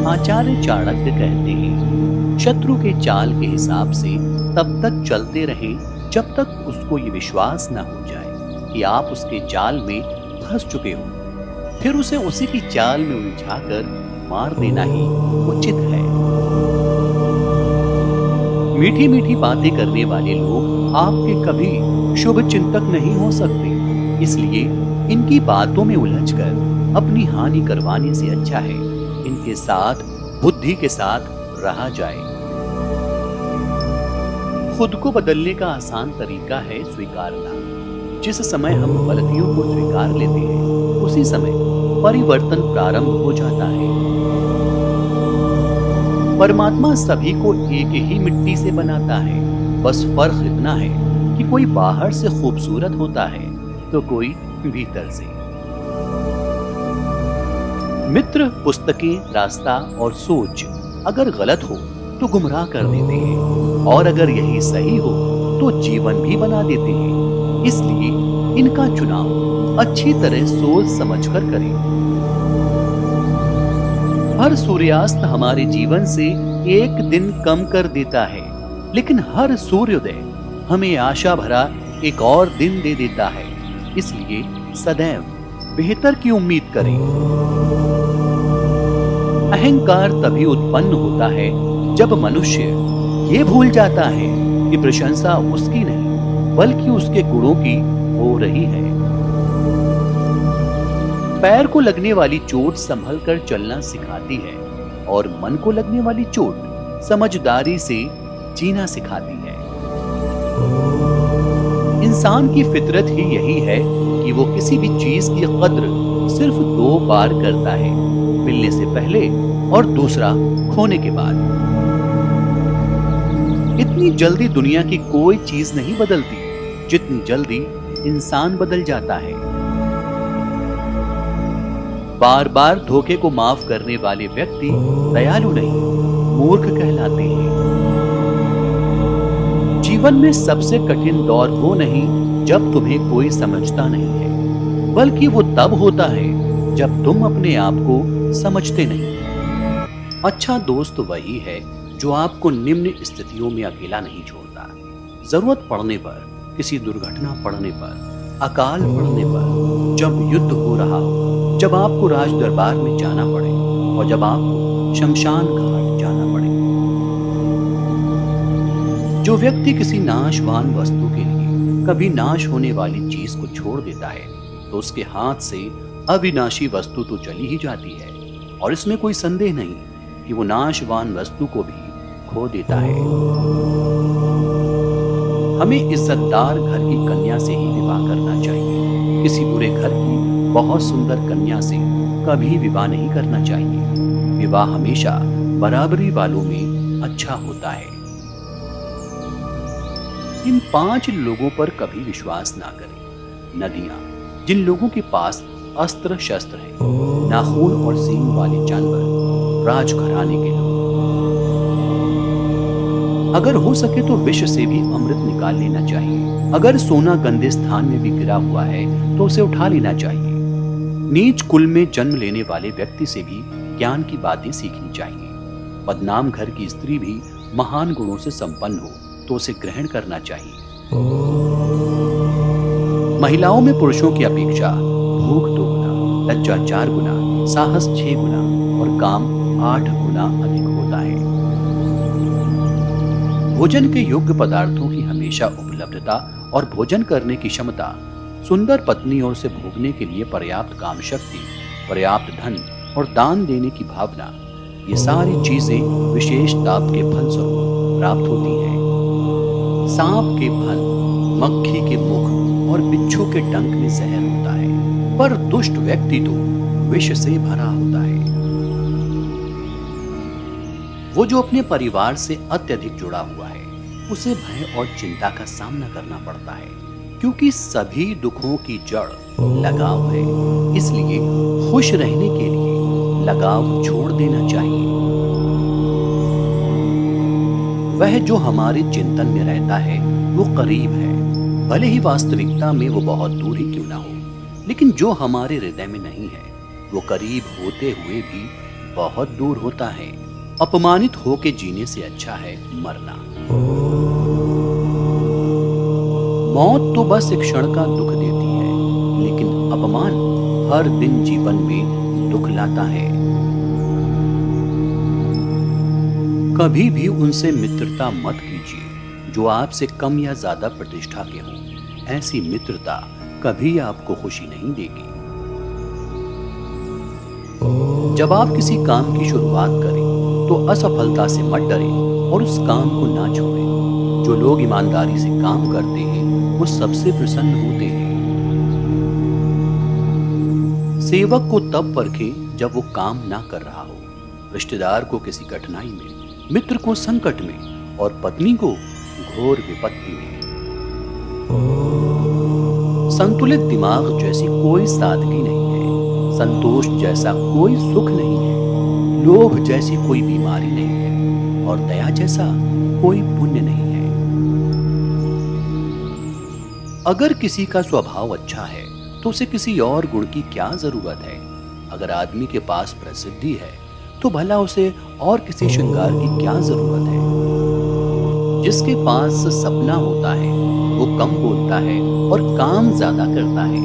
आचार्य चाणक्य कहते हैं, शत्रु के चाल के हिसाब से तब तक चलते रहें जब तक उसको ये विश्वास न हो जाए कि आप उसके जाल में फंस चुके हो। फिर उसे उसी की चाल में उलझाकर मार देना ही उचित है। मीठी मीठी बातें करने वाले लोग आपके कभी शुभ चिंतक नहीं हो सकते, इसलिए इनकी बातों में उलझकर अपनी हानि करवाने से अच्छा है इनके साथ बुद्धि के साथ रहा जाए। खुद को बदलने का आसान तरीका है स्वीकारना। जिस समय हम गलतियों को स्वीकार लेते हैं, उसी समय परिवर्तन प्रारंभ हो जाता है। परमात्मा सभी को एक ही मिट्टी से बनाता है, बस फर्क इतना है कि कोई बाहर से खूबसूरत होता है तो कोई भीतर से। मित्र, पुस्तकें, रास्ता और सोच अगर गलत हो तो गुमराह कर देते हैं, और अगर यही सही हो तो जीवन भी बना देते हैं। इसलिए इनका चुनाव अच्छी तरह सोच समझकर करें। हर सूर्यास्त हमारे जीवन से एक दिन कम कर देता है, लेकिन हर सूर्योदय हमें आशा भरा एक और दिन दे देता है। इसलिए सदैव बेहतर की उम्मीद करें। अहंकार तभी उत्पन्न होता है जब मनुष्य ये भूल जाता है कि प्रशंसा उसकी नहीं बल्कि उसके गुणों की हो रही है। पैर को लगने वाली चोट संभल कर चलना सिखाती है, और मन को लगने वाली चोट समझदारी से जीना सिखाती है। इंसान की फितरत ही यही है कि वो किसी भी चीज की कद्र सिर्फ दो बार करता है, मिलने से पहले और दूसरा खोने के बाद। इतनी जल्दी दुनिया की कोई चीज नहीं बदलती जितनी जल्दी इंसान बदल जाता है। बार बार धोखे को माफ करने वाले व्यक्ति दयालु नहीं, मूर्ख कहलाते हैं। जीवन में सबसे कठिन दौर वो नहीं जब तुम्हें कोई समझता नहीं है, बल्कि वो तब होता है जब तुम अपने आप को समझते नहीं। अच्छा दोस्त वही है जो आपको निम्न स्थितियों में अकेला नहीं छोड़ता। जरूरत पड़ने पर, किसी दुर्घटना पड़ने पर, अकाल पड़ने पर, जब युद्ध हो रहा हो, जब आपको राज दरबार में जाना पड़े और जब आपको शमशान घाट जाना पड़े। जो व्यक्ति किसी नाशवान वस्तु के लिए कभी नाश होने वाली चीज को छोड़ देता है, तो उसके हाथ से अविनाशी वस्तु तो चली ही जाती है, और इसमें कोई संदेह नहीं कि वो नाशवान वस्तु को भी खो देता है। हमें इज्जतदार घर की कन्या से ही विवाह करना चाहिए। किसी बुरे घर की बहुत सुंदर कन्या से कभी विवाह नहीं करना चाहिए। विवाह हमेशा बराबरी वालों में अच्छा होता है। इन 5 लोगों पर कभी विश्वास ना करें। नदियां, जिन लोगों के पास अस्त्र शस्त्र है, नाखून और सींग वाले जानवर, राजघराने के लोग। अगर हो सके तो विष से भी अमृत निकाल लेना चाहिए। अगर सोना गंदे स्थान में भी गिरा हुआ है तो उसे उठा लेना चाहिए। नीच कुल में जन्म लेने वाले व्यक्ति से भी ज्ञान की बातें सीखनी चाहिए। बदनाम घर की स्त्री भी महान गुणों से संपन्न हो तो उसे ग्रहण करना चाहिए। महिलाओं में पुरुषों की अपेक्षा भूख 2 गुना, लज्जा 4 गुना, साहस 6 गुना और काम 8 गुना अधिक होता है। भोजन के योग्य पदार्थों की हमेशा उपलब्धता और भोजन करने की क्षमता, सुंदर पत्नी और उसे भोगने के लिए पर्याप्त काम शक्ति, पर्याप्त धन और दान देने की भावना, ये सारी चीजें विशेष ताप के फल स्वरूप प्राप्त होती हैं। सांप के फल, मक्खी के मुख और बिच्छू के डंक में जहर होता है, पर दुष्ट व्यक्ति तो विष से भरा होता है। वो जो अपने परिवार से अत्यधिक जुड़ा हुआ है, उसे भय और चिंता का सामना करना पड़ता है, क्योंकि सभी दुखों की जड़ लगाव है। इसलिए खुश रहने के लिए लगाव छोड़ देना चाहिए। वह जो हमारे चिंतन में रहता है वो करीब है, भले ही वास्तविकता में वो बहुत दूर ही क्यों ना हो, लेकिन जो हमारे हृदय में नहीं है वो करीब होते हुए भी बहुत दूर होता है। अपमानित होके जीने से अच्छा है मरना। मौत तो बस एक क्षण का दुख देती है, लेकिन अपमान हर दिन जीवन में दुख लाता है। कभी भी उनसे मित्रता मत कीजिए जो आपसे कम या ज्यादा प्रतिष्ठा के हों। ऐसी मित्रता कभी आपको खुशी नहीं देगी। जब आप किसी काम की शुरुआत करें तो असफलता से मत डरें और उस काम को ना छोड़ें। जो लोग ईमानदारी से काम करते हैं वो सबसे प्रसन्न होते हैं। सेवक को तब परखें जब वो काम ना कर रहा हो, रिश्तेदार को किसी कठिनाई में, मित्र को संकट में और पत्नी को घोर विपत्ति में। संतुलित दिमाग जैसी कोई सादगी नहीं है, संतोष जैसा कोई सुख नहीं है, लोभ जैसी कोई बीमारी नहीं है और दया जैसा कोई पुण्य नहीं है। अगर किसी का स्वभाव अच्छा है तो उसे किसी और गुण की क्या जरूरत है। अगर आदमी के पास प्रसिद्धि है तो भला उसे और किसी श्रृंगार की क्या जरूरत है। जिसके पास सपना होता है वो कम बोलता है और काम ज्यादा करता है।